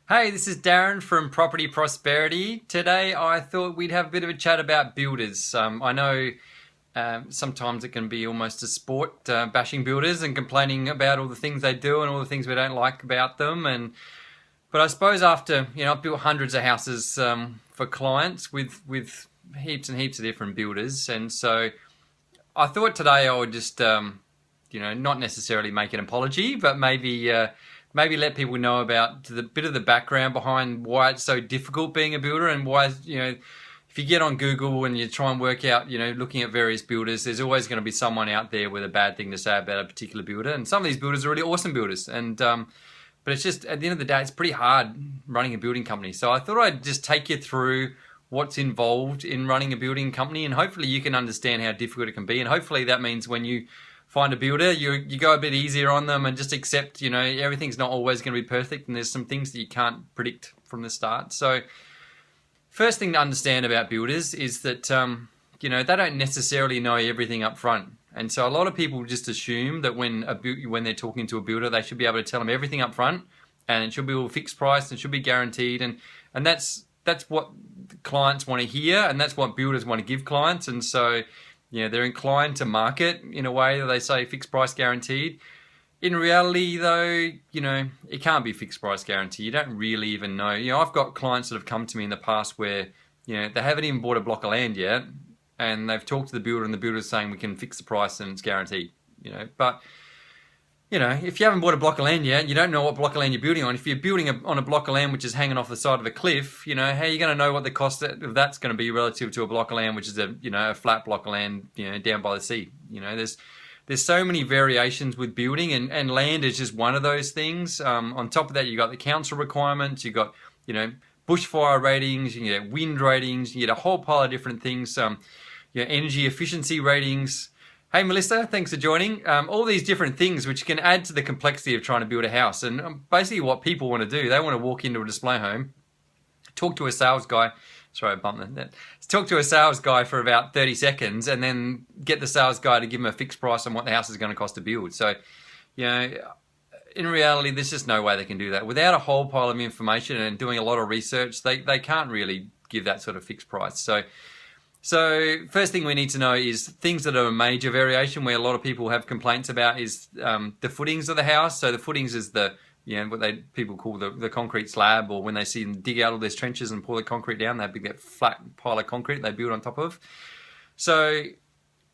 Hey, this is Darren from Property Prosperity. Today I thought we'd have a bit of a chat about builders. I know sometimes it can be almost a sport bashing builders and complaining about all the things they do and all the things we don't like about them. But I suppose after, I've built hundreds of houses for clients with heaps and heaps of different builders. And so I thought today I would just, not necessarily make an apology, but maybe let people know about the bit of the background behind why it's so difficult being a builder and why, if you get on Google and you try and work out, looking at various builders, there's always going to be someone out there with a bad thing to say about a particular builder. And some of these builders are really awesome builders. But it's just, at the end of the day, it's pretty hard running a building company. So I thought I'd just take you through what's involved in running a building company, and hopefully you can understand how difficult it can be. And hopefully that means when you find a builder, you go a bit easier on them and just accept, everything's not always going to be perfect and there's some things that you can't predict from the start. So first thing to understand about builders is that, they don't necessarily know everything up front. And so a lot of people just assume that when they're talking to a builder, they should be able to tell them everything up front and it should be all fixed price and it should be guaranteed. And that's what clients want to hear, and that's what builders want to give clients. And so they're inclined to market in a way that they say fixed price guaranteed. In reality, though, it can't be fixed price guarantee. You don't really even know. I've got clients that have come to me in the past where, they haven't even bought a block of land yet, and they've talked to the builder, and the builder's saying we can fix the price and it's guaranteed. But if you haven't bought a block of land yet, you don't know what block of land you're building on. If you're building on a block of land which is hanging off the side of a cliff, how are you going to know what the cost of that's going to be relative to a block of land which is a flat block of land, down by the sea? There's so many variations with building, and land is just one of those things. On top of that, you got the council requirements, you got bushfire ratings, you get wind ratings, you get a whole pile of different things. Energy efficiency ratings. Hey Melissa, thanks for joining. All these different things which can add to the complexity of trying to build a house. And basically what people want to do, they want to walk into a display home, talk to a sales guy, sorry I bumped that, talk to a sales guy for about 30 seconds and then get the sales guy to give them a fixed price on what the house is going to cost to build. So, in reality, there's just no way they can do that. Without a whole pile of information and doing a lot of research, they can't really give that sort of fixed price. So first thing we need to know is things that are a major variation where a lot of people have complaints about is the footings of the house. So the footings is what people call the concrete slab, or when they see them dig out all these trenches and pour the concrete down, they have that flat pile of concrete they build on top of. So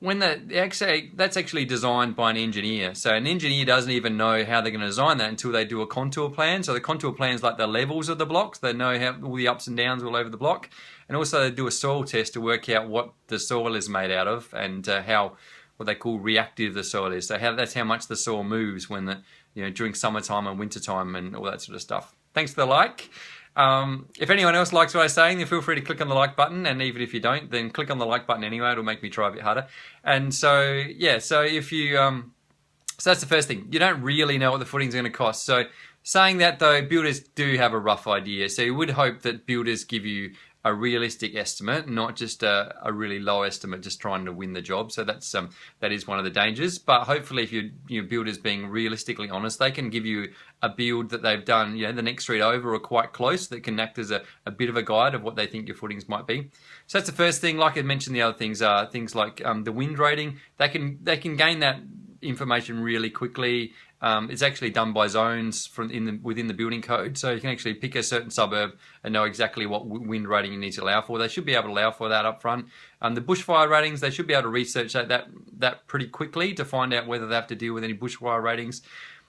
when that's actually designed by an engineer. So an engineer doesn't even know how they're going to design that until they do a contour plan. So the contour plan is like the levels of the blocks. They know how all the ups and downs all over the block. And also they do a soil test to work out what the soil is made out of and what they call reactive the soil is. So that's how much the soil moves when during summertime and wintertime and all that sort of stuff. Thanks for the like. If anyone else likes what I'm saying, then feel free to click on the like button. And even if you don't, then click on the like button anyway. It'll make me try a bit harder. And so, so if you, so that's the first thing. You don't really know what the footing's going to cost. So saying that though, builders do have a rough idea. So you would hope that builders give you a realistic estimate, not just a really low estimate, just trying to win the job. So that is one of the dangers. But hopefully, if your builders being realistically honest, they can give you a build that they've done, the next street over or quite close, that can act as a bit of a guide of what they think your footings might be. So that's the first thing. Like I mentioned, the other things are things like the wind rating. They can gain that information really quickly. It's actually done by zones within the building code, so you can actually pick a certain suburb and know exactly what wind rating you need to allow for. They should be able to allow for that up front. The bushfire ratings, they should be able to research that pretty quickly to find out whether they have to deal with any bushfire ratings.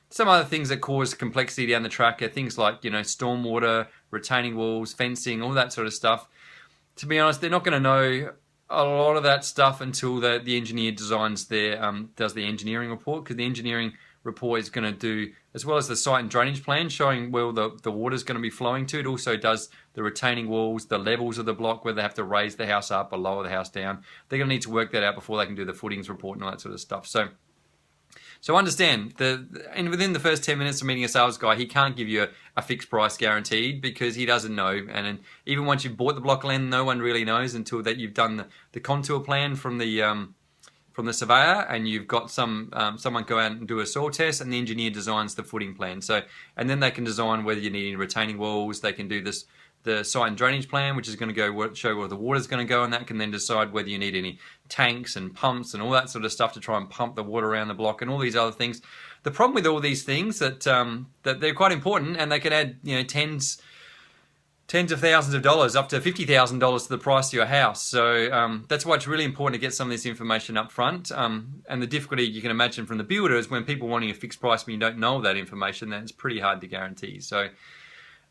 Some other things that cause complexity down the track are things like stormwater, retaining walls, fencing, all that sort of stuff. To be honest, they're not going to know a lot of that stuff until the engineer does the engineering report, because the engineering report is going to do, as well as the site and drainage plan showing where the water is going to be flowing to. It also does the retaining walls, the levels of the block, whether they have to raise the house up or lower the house down. They're going to need to work that out before they can do the footings report and all that sort of stuff. So understand, and within the first 10 minutes of meeting a sales guy, he can't give you a fixed price guaranteed because he doesn't know. And even once you've bought the block of land, no one really knows until that you've done the contour plan from the from the surveyor, and you've got someone go out and do a soil test, and the engineer designs the footing plan. So, and then they can design whether you need any retaining walls. They can do the site and drainage plan, which is going to show where the water's going to go, and that can then decide whether you need any tanks and pumps and all that sort of stuff to try and pump the water around the block and all these other things. The problem with all these things that they're quite important, and they can add tens of thousands of dollars, up to $50,000 to the price of your house. So that's why it's really important to get some of this information up front. And the difficulty you can imagine from the builder is when people wanting a fixed price when you don't know that information, then it's pretty hard to guarantee. So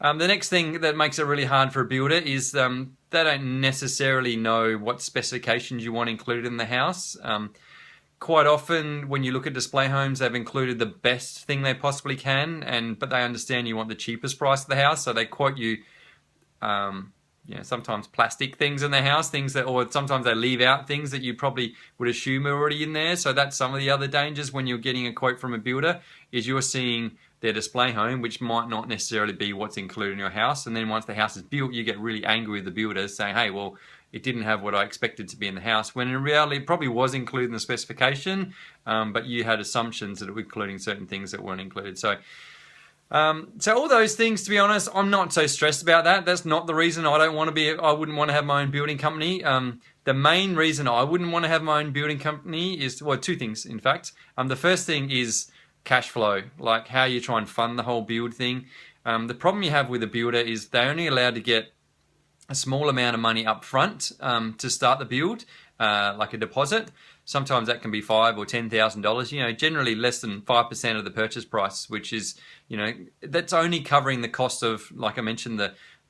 the next thing that makes it really hard for a builder is they don't necessarily know what specifications you want included in the house. Quite often when you look at display homes, they've included the best thing they possibly can, but they understand you want the cheapest price of the house, so they quote you sometimes plastic things in the house, or sometimes they leave out things that you probably would assume are already in there. So that's some of the other dangers when you're getting a quote from a builder, is you're seeing their display home, which might not necessarily be what's included in your house. And then once the house is built, you get really angry with the builders saying, hey, well, it didn't have what I expected to be in the house, when in reality it probably was included in the specification, but you had assumptions that it was including certain things that weren't included. So all those things, to be honest, I'm not so stressed about that. That's not the reason I wouldn't want to have my own building company. The main reason I wouldn't want to have my own building company is, well, two things, in fact. The first thing is cash flow, like how you try and fund the whole build thing. The problem you have with a builder is they're only allowed to get a small amount of money up front to start the build, like a deposit. Sometimes that can be $5,000 or $10,000. Generally less than 5% of the purchase price, which is, that's only covering the cost of, like I mentioned,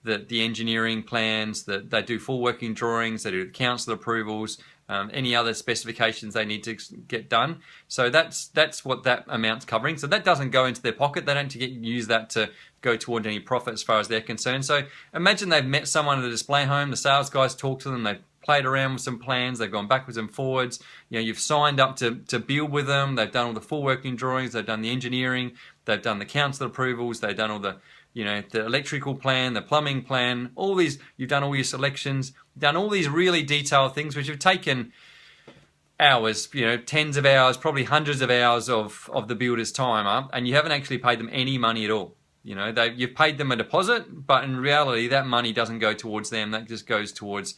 the engineering plans. That they do full working drawings, they do council approvals, any other specifications they need to get done. So that's what that amount's covering. So that doesn't go into their pocket. They don't use that to go toward any profit as far as they're concerned. So imagine they've met someone at a display home, the sales guys talk to them, they've played around with some plans, they've gone backwards and forwards, you've signed up to build with them, they've done all the full working drawings, they've done the engineering, they've done the council approvals, they've done all the the electrical plan, the plumbing plan, all these, you've done all your selections, done all these really detailed things which have taken hours, tens of hours, probably hundreds of hours of the builder's time up, and you haven't actually paid them any money at all. You've paid them a deposit, but in reality that money doesn't go towards them. That just goes towards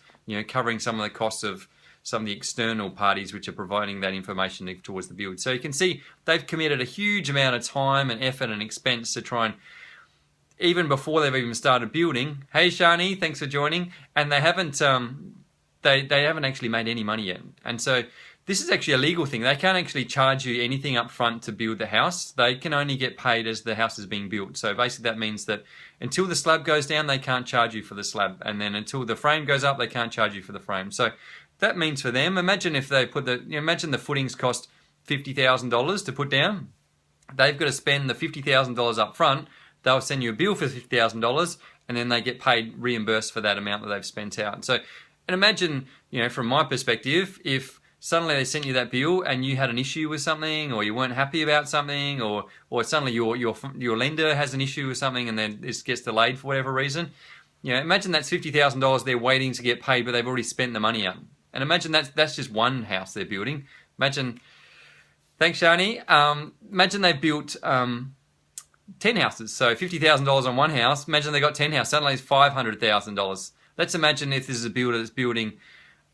covering some of the costs of some of the external parties which are providing that information towards the build. So you can see they've committed a huge amount of time and effort and expense to try and, even before they've even started building. Hey Shani, thanks for joining. And they haven't they haven't actually made any money yet. And so this is actually a legal thing. They can't actually charge you anything up front to build the house. They can only get paid as the house is being built. So basically that means that until the slab goes down, they can't charge you for the slab. And then until the frame goes up, they can't charge you for the frame. So that means for them, imagine if they put imagine the footings cost $50,000 to put down. They've got to spend the $50,000 up front. They'll send you a bill for $50,000, and then they get paid, reimbursed for that amount that they've spent out. So, and imagine, from my perspective, if suddenly they sent you that bill and you had an issue with something, or you weren't happy about something, or suddenly your lender has an issue with something and then this gets delayed for whatever reason. Imagine that's $50,000 they're waiting to get paid, but they've already spent the money up. And imagine that's just one house they're building. Imagine, thanks Shani, imagine they built 10 houses, so $50,000 on one house. Imagine they got 10 houses, suddenly it's $500,000. Let's imagine if this is a builder that's building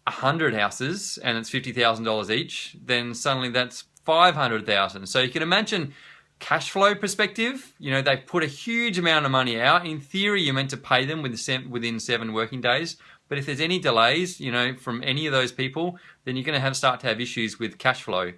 100 houses and it's $50,000 each, then suddenly that's $500,000. So you can imagine cash flow perspective, they've put a huge amount of money out. In theory, you're meant to pay them within 7 working days. But if there's any delays, from any of those people, then you're going to start to have issues with cash flow.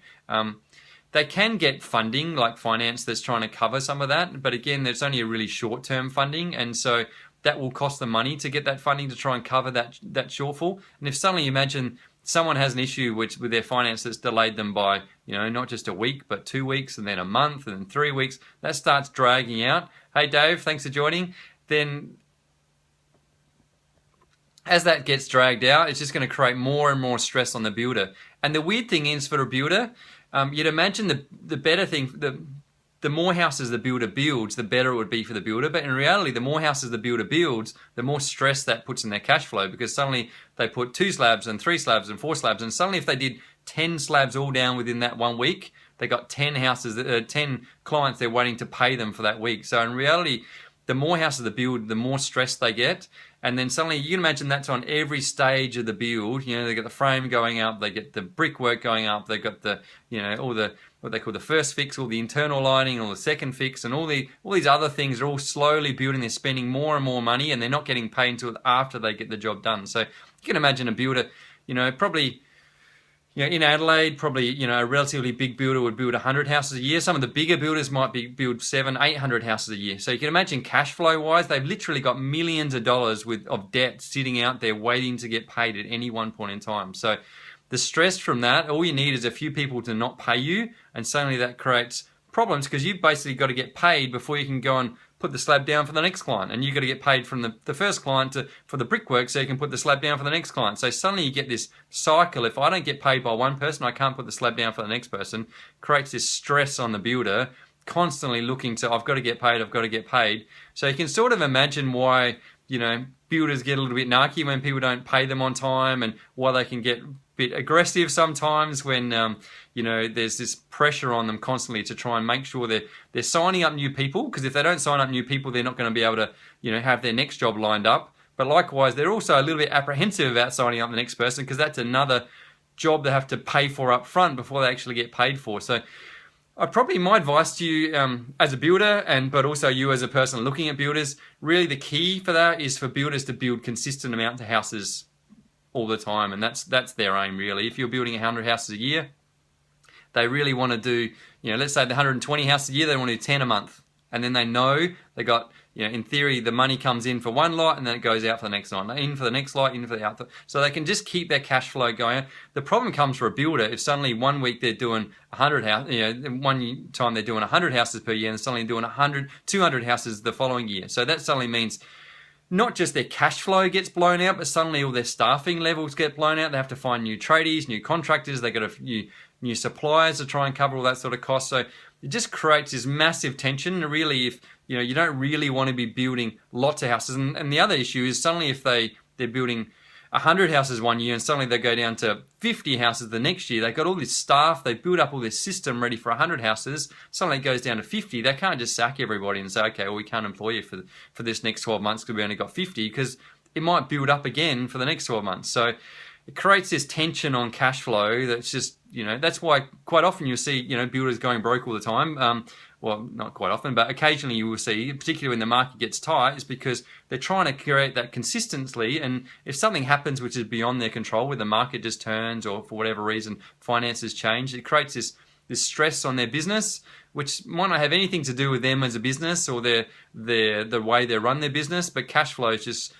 They can get funding, like finance, that's trying to cover some of that. But again, there's only a really short-term funding. And so that will cost them money to get that funding to try and cover that shortfall. And if suddenly you imagine someone has an issue with their finance that's delayed them by, not just a week, but 2 weeks, and then a month, and then 3 weeks, that starts dragging out. Hey, Dave, thanks for joining. Then as that gets dragged out, it's just going to create more and more stress on the builder. And the weird thing is, for a builder, you'd imagine the better thing, the more houses the builder builds, the better it would be for the builder. But in reality, the more houses the builder builds, the more stress that puts in their cash flow, because suddenly they put 2 slabs and 3 slabs and 4 slabs, and suddenly if they did 10 slabs all down within that 1 week. They got 10 houses, 10 clients they're waiting to pay them for that week. So in reality, the more houses they build, the more stress they get. And then suddenly you can imagine that's on every stage of the build. You know, they get the frame going up, they get the brickwork going up, they got the, you know, all the, what they call the first fix, all the internal lighting, all the second fix, and all these other things are all slowly building. They're spending more and more money, and they're not getting paid until after they get the job done. So you can imagine a builder, you know, probably, you know, in Adelaide, probably, you know, a relatively big builder would build 100 houses a year. Some of the bigger builders might build 700, 800 houses a year. So you can imagine cash flow wise, they've literally got millions of dollars of debt sitting out there waiting to get paid at any one point in time. So the stress from that, all you need is a few people to not pay you, and suddenly that creates problems because you've basically got to get paid before you can go and put the slab down for the next client, and you've got to get paid from the first client for the brickwork so you can put the slab down for the next client. So suddenly you get this cycle. If I don't get paid by one person, I can't put the slab down for the next person. Creates this stress on the builder, constantly looking to, I've got to get paid, I've got to get paid. So you can sort of imagine why, you know, builders get a little bit narky when people don't pay them on time, and why they can get a bit aggressive sometimes when you know, there's this pressure on them constantly to try and make sure they're signing up new people, because if they don't sign up new people, they're not going to be able to, you know, have their next job lined up. But likewise, they're also a little bit apprehensive about signing up the next person, because that's another job they have to pay for up front before they actually get paid for. So my advice to you as a builder, but also you as a person looking at builders, really the key for that is for builders to build consistent amounts of houses all the time, and that's their aim really. If you're building 100 houses a year, they really want to do, you know, let's say the 120 houses a year, they want to do 10 a month. And then they know they got, you know, in theory, the money comes in for one lot and then it goes out for the next lot, in for the next lot, in for the out. So they can just keep their cash flow going. The problem comes for a builder if suddenly 1 week they're doing 100 houses, you know, one time they're doing 100 houses per year, and suddenly doing 100, 200 houses the following year. So that suddenly means not just their cash flow gets blown out, but suddenly all their staffing levels get blown out. They have to find new tradies, new contractors. They got new suppliers to try and cover all that sort of cost. So it just creates this massive tension. And really, if you know, you don't really want to be building lots of houses. And the other issue is suddenly if they're building 100 houses one year and suddenly they go down to 50 houses the next year, they've got all this staff, they build up all this system ready for 100 houses, suddenly it goes down to 50, they can't just sack everybody and say, okay, well, we can't employ you for this next 12 months because we only got 50, because it might build up again for the next 12 months. So it creates this tension on cash flow that's just, you know, that's why quite often you'll see, you know, builders going broke all the time. Well, not quite often, but occasionally you will see, particularly when the market gets tight, is because they're trying to create that consistency. And if something happens which is beyond their control, where the market just turns or for whatever reason finances change, it creates this stress on their business, which might not have anything to do with them as a business or the way they run their business, but cash flows just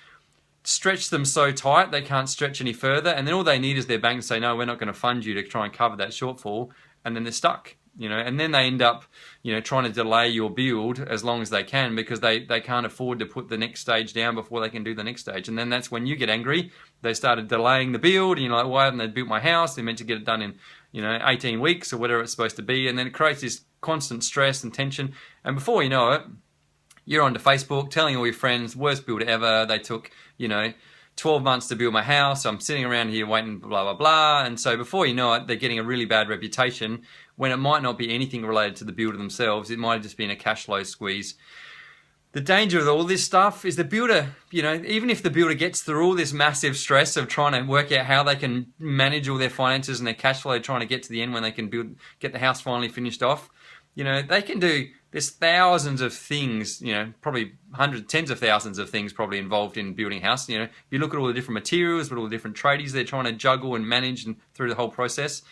stretch them so tight they can't stretch any further. And then all they need is their bank to say, no, we're not going to fund you to try and cover that shortfall. And then they're stuck. You know, and then they end up, you know, trying to delay your build as long as they can, because they can't afford to put the next stage down before they can do the next stage. And then that's when you get angry. They started delaying the build, and you're like, why haven't they built my house? They're meant to get it done in, you know, 18 weeks or whatever it's supposed to be. And then it creates this constant stress and tension. And before you know it, you're onto Facebook telling all your friends, worst build ever. They took, you know, 12 months to build my house. I'm sitting around here waiting, blah, blah, blah. And so before you know it, they're getting a really bad reputation when it might not be anything related to the builder themselves. It might have just been a cash flow squeeze. The danger of all this stuff is the builder, you know, even if the builder gets through all this massive stress of trying to work out how they can manage all their finances and their cash flow, trying to get to the end when they can get the house finally finished off, you know, they can do, there's thousands of things, you know, probably hundreds, tens of thousands of things probably involved in building a house. You know, you look at all the different materials, but all the different tradies they're trying to juggle and manage and through the whole process.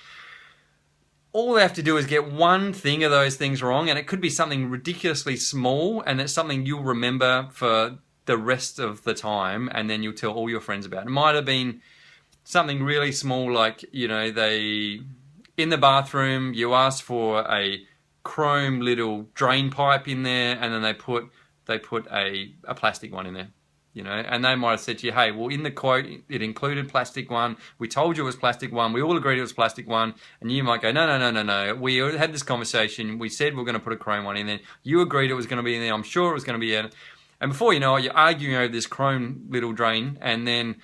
All they have to do is get one thing of those things wrong, and it could be something ridiculously small, and it's something you'll remember for the rest of the time, and then you'll tell all your friends about it. It might have been something really small, like, you know, in the bathroom, you asked for a chrome little drain pipe in there, and then they put a plastic one in there. You know, and they might have said to you, hey, well, in the quote, it included plastic one. We told you it was plastic one. We all agreed it was plastic one. And you might go, no. We had this conversation. We said we're going to put a chrome one in there. You agreed it was going to be in there. I'm sure it was going to be in. And before you know it, you're arguing over this chrome little drain. And then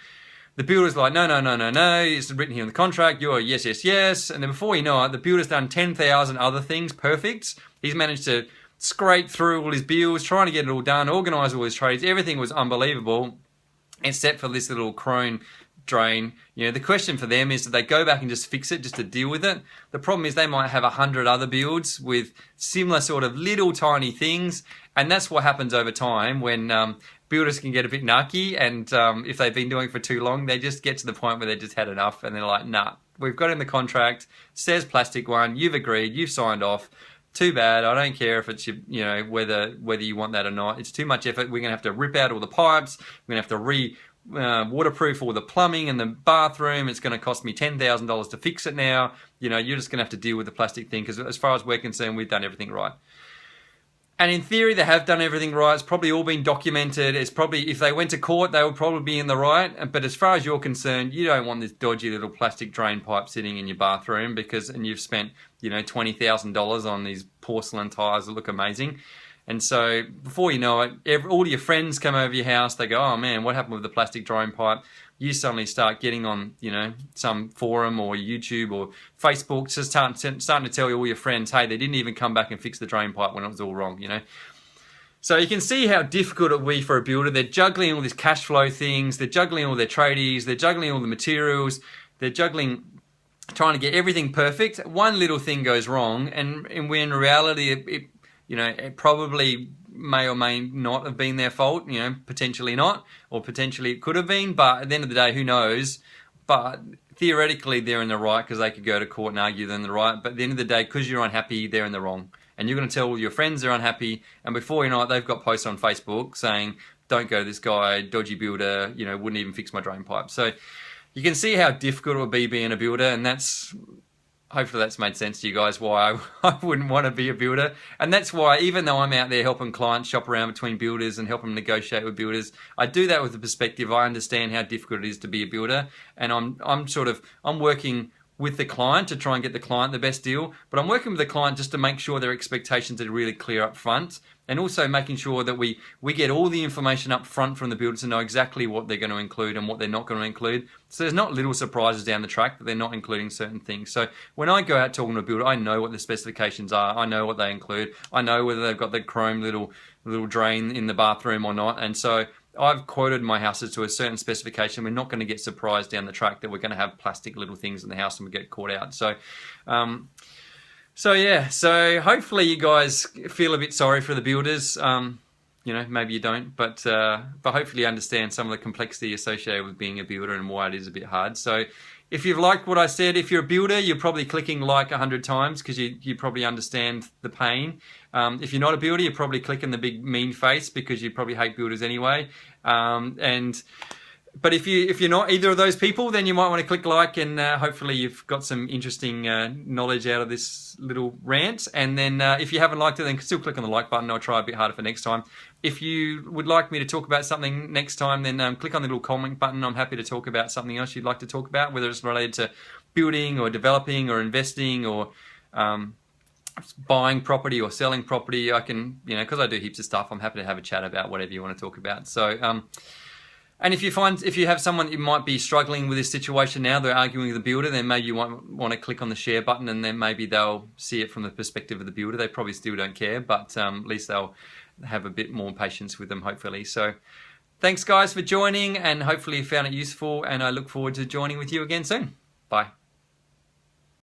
The builder's like, no, no, no, no, no, it's written here in the contract, you're yes, yes, yes. And then before you know it, the builder's done 10,000 other things perfect. He's managed to scrape through all his bills, trying to get it all done, organise all his trades. Everything was unbelievable, except for this little crone drain. You know, the question for them is, do they go back and just fix it, just to deal with it? The problem is they might have 100 other builds with similar sort of little tiny things, and that's what happens over time when builders can get a bit narky, and if they've been doing it for too long, they just get to the point where they just had enough, and they're like, nah, we've got in the contract, says plastic one, you've agreed, you've signed off. Too bad. I don't care if it's, you know, whether you want that or not. It's too much effort. We're gonna have to rip out all the pipes. We're gonna have to waterproof all the plumbing in the bathroom. It's going to cost me $10,000 to fix it now. You know, you're just going to have to deal with the plastic thing, because as far as we're concerned, we've done everything right. And in theory, they have done everything right. It's probably all been documented. It's probably, if they went to court, they would probably be in the right. But as far as you're concerned, you don't want this dodgy little plastic drain pipe sitting in your bathroom, and you've spent, you know, $20,000 on these porcelain tiles that look amazing. And so before you know it, all your friends come over your house. They go, oh man, what happened with the plastic drain pipe? You suddenly start getting on, you know, some forum or YouTube or Facebook, just starting to tell all your friends, hey, they didn't even come back and fix the drain pipe when it was all wrong, you know. So you can see how difficult it will be for a builder. They're juggling all these cash flow things. They're juggling all their tradies. They're juggling all the materials. They're juggling, trying to get everything perfect. One little thing goes wrong, and when in reality, it probably may or may not have been their fault, you know, potentially not, or potentially it could have been, but at the end of the day, who knows? But theoretically, they're in the right, because they could go to court and argue they're in the right, but at the end of the day, because you're unhappy, they're in the wrong. And you're going to tell all your friends they're unhappy, and before you know it, they've got posts on Facebook saying, don't go to this guy, dodgy builder, you know, wouldn't even fix my drain pipe. So you can see how difficult it would be being a builder, and hopefully that's made sense to you guys why I wouldn't want to be a builder. And that's why, even though I'm out there helping clients shop around between builders and help them negotiate with builders, I do that with the perspective I understand how difficult it is to be a builder, and I'm working with the client to try and get the client the best deal, but I'm working with the client just to make sure their expectations are really clear up front, and also making sure that we get all the information up front from the builder to know exactly what they're going to include and what they're not going to include. So there's not little surprises down the track that they're not including certain things. So when I go out talking to a builder, I know what the specifications are. I know what they include. I know whether they've got the chrome little drain in the bathroom or not. And so I've quoted my houses to a certain specification. We're not going to get surprised down the track that we're going to have plastic little things in the house and we get caught out. So hopefully you guys feel a bit sorry for the builders. You know, maybe you don't, but hopefully you understand some of the complexity associated with being a builder and why it is a bit hard. So if you've liked what I said, if you're a builder, you're probably clicking like 100 times because you probably understand the pain. If you're not a builder, you're probably clicking the big mean face because you probably hate builders anyway. But if you're not either of those people, then you might want to click like, and hopefully you've got some interesting knowledge out of this little rant. And then if you haven't liked it, then still click on the like button. I'll try a bit harder for next time. If you would like me to talk about something next time, then click on the little comment button. I'm happy to talk about something else you'd like to talk about, whether it's related to building or developing or investing or buying property or selling property. I can, because I do heaps of stuff, I'm happy to have a chat about whatever you want to talk about. So, and if you have someone who might be struggling with this situation now, they're arguing with the builder, then maybe you want to click on the share button, and then maybe they'll see it from the perspective of the builder. They probably still don't care, but at least they'll have a bit more patience with them, hopefully. So thanks guys for joining, and hopefully you found it useful, and I look forward to joining with you again soon. Bye.